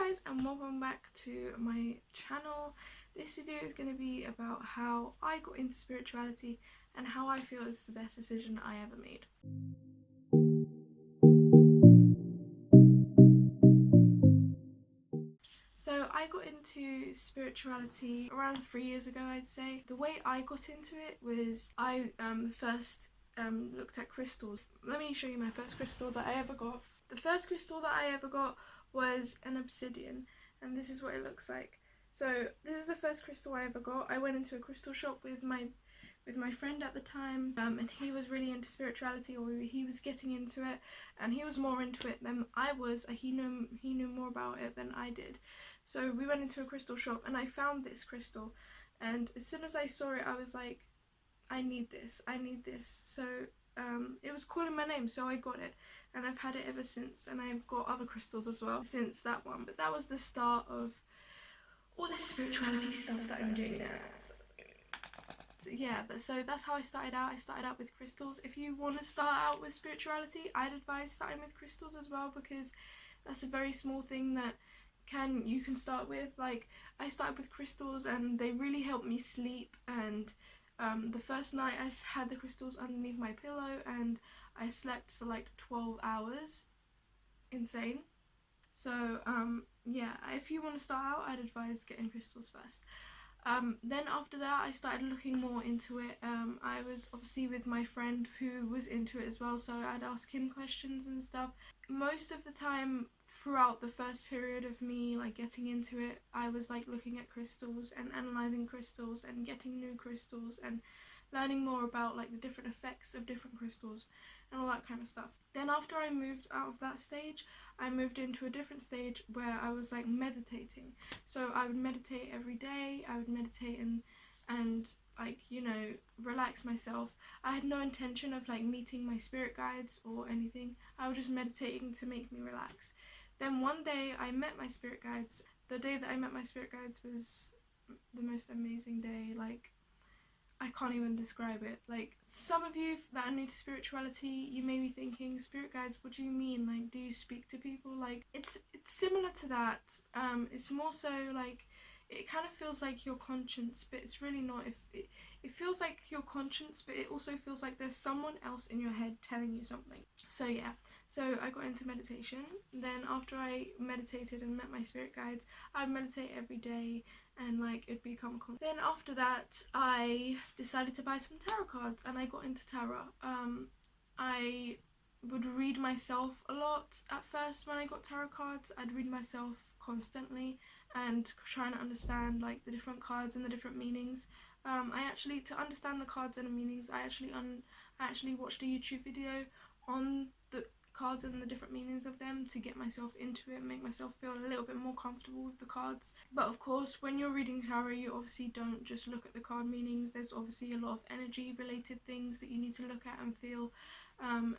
guys, and welcome back to my channel. This video is going to be about how I got into spirituality and how I feel it's the best decision I ever made. So I got into spirituality around 3 years ago, I'd say. The way I got into it was I first looked at crystals. Let me show you my first crystal that I ever got. The first crystal that I ever got was an obsidian, and this is what it looks like. So this is the first crystal I ever got. I went into a crystal shop with my friend at the time, and he was really into spirituality, or he was getting into it, and he was more into it than I was. He knew more about it than I did. So we went into a crystal shop and I found this crystal, and as soon as I saw it I was like, I need this. So it was calling my name, so I got it, and I've had it ever since, and I've got other crystals as well since that one. But that was the start of all this spirituality stuff that I'm doing now. So yeah, so that's how I started out. I started out with crystals. If you want to start out with spirituality, I'd advise starting with crystals as well, because that's a very small thing that you can start with. Like, I started with crystals and they really helped me sleep, and the first night I had the crystals underneath my pillow and I slept for like 12 hours. Insane. So yeah, if you want to start out, I'd advise getting crystals first. Then after that I started looking more into it. I was obviously with my friend who was into it as well, so I'd ask him questions and stuff. Most of the time throughout the first period of me like getting into it, I was like looking at crystals and analysing crystals and getting new crystals and learning more about like the different effects of different crystals and all that kind of stuff. Then after I moved out of that stage, I moved into a different stage where I was like meditating. So I would meditate every day. I would meditate and like, you know, relax myself. I had no intention of like meeting my spirit guides or anything. I was just meditating to make me relax. Then one day I met my spirit guides. The day that I met my spirit guides was the most amazing day. Like, I can't even describe it. Like, some of you that are new to spirituality, you may be thinking, spirit guides, what do you mean? Like, do you speak to people? Like, it's similar to that. It's more so like, it kind of feels like your conscience, but it's really not. It feels like your conscience, but it also feels like there's someone else in your head telling you something. So yeah, so I got into meditation. Then after I meditated and met my spirit guides, I'd meditate every day, and like it'd become constant. Then after that I decided to buy some tarot cards, and I got into tarot. I would read myself a lot at first. When I got tarot cards, I'd read myself constantly and trying to understand like the different cards and the different meanings. To understand the cards and the meanings, I actually watched a YouTube video on the cards and the different meanings of them to get myself into it and make myself feel a little bit more comfortable with the cards. But of course, when you're reading tarot, you obviously don't just look at the card meanings. There's obviously a lot of energy related things that you need to look at and feel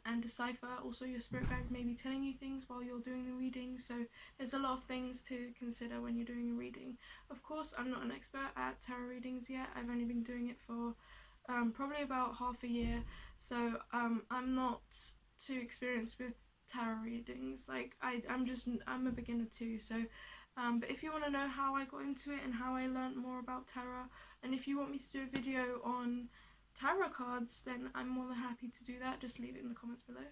and decipher. Also, your spirit guides may be telling you things while you're doing the reading, so there's a lot of things to consider when you're doing a reading. Of course, I'm not an expert at tarot readings yet. I've only been doing it for probably about half a year, so I'm not too experienced with tarot readings. Like, I'm a beginner too. So but if you want to know how I got into it and how I learned more about tarot, and if you want me to do a video on tarot cards, then I'm more than happy to do that. Just leave it in the comments below.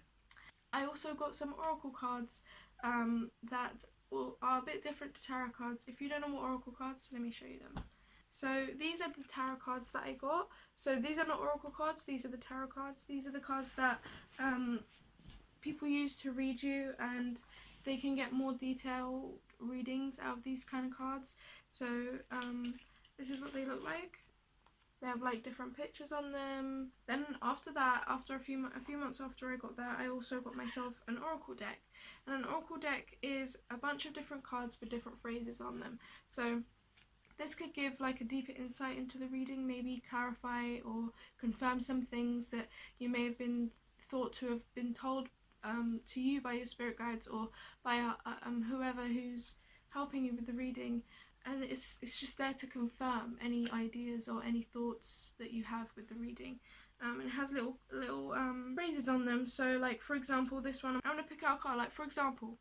I also got some oracle cards that are a bit different to tarot cards. If you don't know what oracle cards, let me show you them. So these are the tarot cards that I got. So these are not oracle cards, these are the tarot cards. These are the cards that people use to read you, and they can get more detailed readings out of these kind of cards. So this is what they look like. They have like different pictures on them. Then after that, after a few months after I got that, I also got myself an oracle deck. And an oracle deck is a bunch of different cards with different phrases on them. So this could give like a deeper insight into the reading, maybe clarify or confirm some things that you may have been thought to have been told to you by your spirit guides or by whoever who's helping you with the reading. And it's just there to confirm any ideas or any thoughts that you have with the reading. It has little phrases on them. So like, for example, this one, I'm going to pick out a card. Like, for example,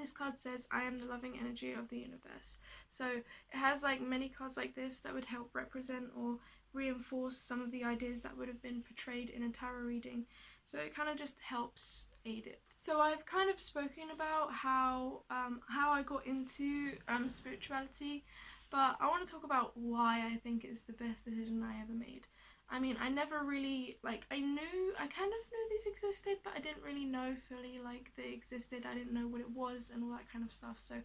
This card says, I am the loving energy of the universe. So it has like many cards like this that would help represent or reinforce some of the ideas that would have been portrayed in a tarot reading. So it kind of just helps aid it. So I've kind of spoken about how I got into spirituality, but I want to talk about why I think it's the best decision I ever made. I mean, I never really, like, I kind of knew these existed, but I didn't really know fully, like, they existed. I didn't know what it was and all that kind of stuff. So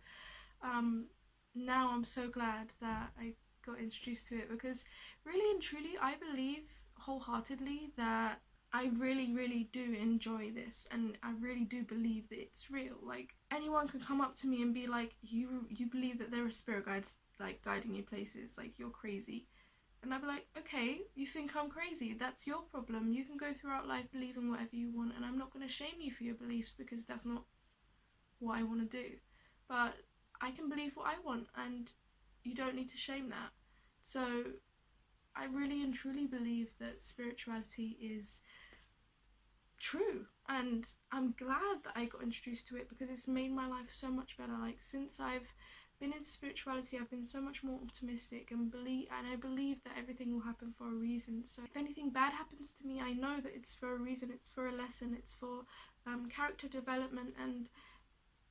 now I'm so glad that I got introduced to it, because really and truly I believe wholeheartedly that I really, really do enjoy this, and I really do believe that it's real. Like, anyone could come up to me and be like, you believe that there are spirit guides, like, guiding you places, like, you're crazy. And I'd be like, okay, you think I'm crazy, that's your problem. You can go throughout life believing whatever you want, and I'm not going to shame you for your beliefs, because that's not what I want to do. But I can believe what I want, and you don't need to shame that. So I really and truly believe that spirituality is true, and I'm glad that I got introduced to it, because it's made my life so much better. Like, since I've been in spirituality, I've been so much more optimistic, and I believe that everything will happen for a reason. So if anything bad happens to me, I know that it's for a reason, it's for a lesson, it's for character development, and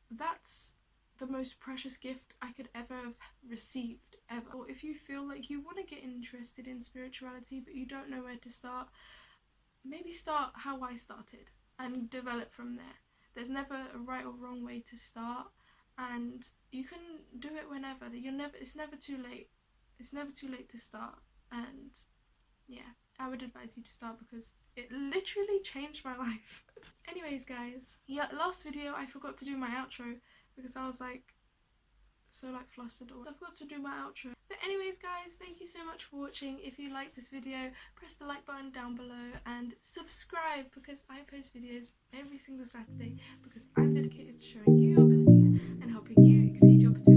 that's the most precious gift I could ever have received, ever. Or if you feel like you want to get interested in spirituality but you don't know where to start, maybe start how I started and develop from there. There's never a right or wrong way to start, and you can do it whenever. It's never too late. It's never too late to start. And yeah, I would advise you to start, because it literally changed my life. Anyways, guys, yeah, last video I forgot to do my outro, because I was like so like flustered, or I forgot to do my outro. But anyways, guys, thank you so much for watching. If you like this video, press the like button down below and subscribe, because I post videos every single Saturday, because I'm dedicated to showing you your abilities and helping you exceed your potential.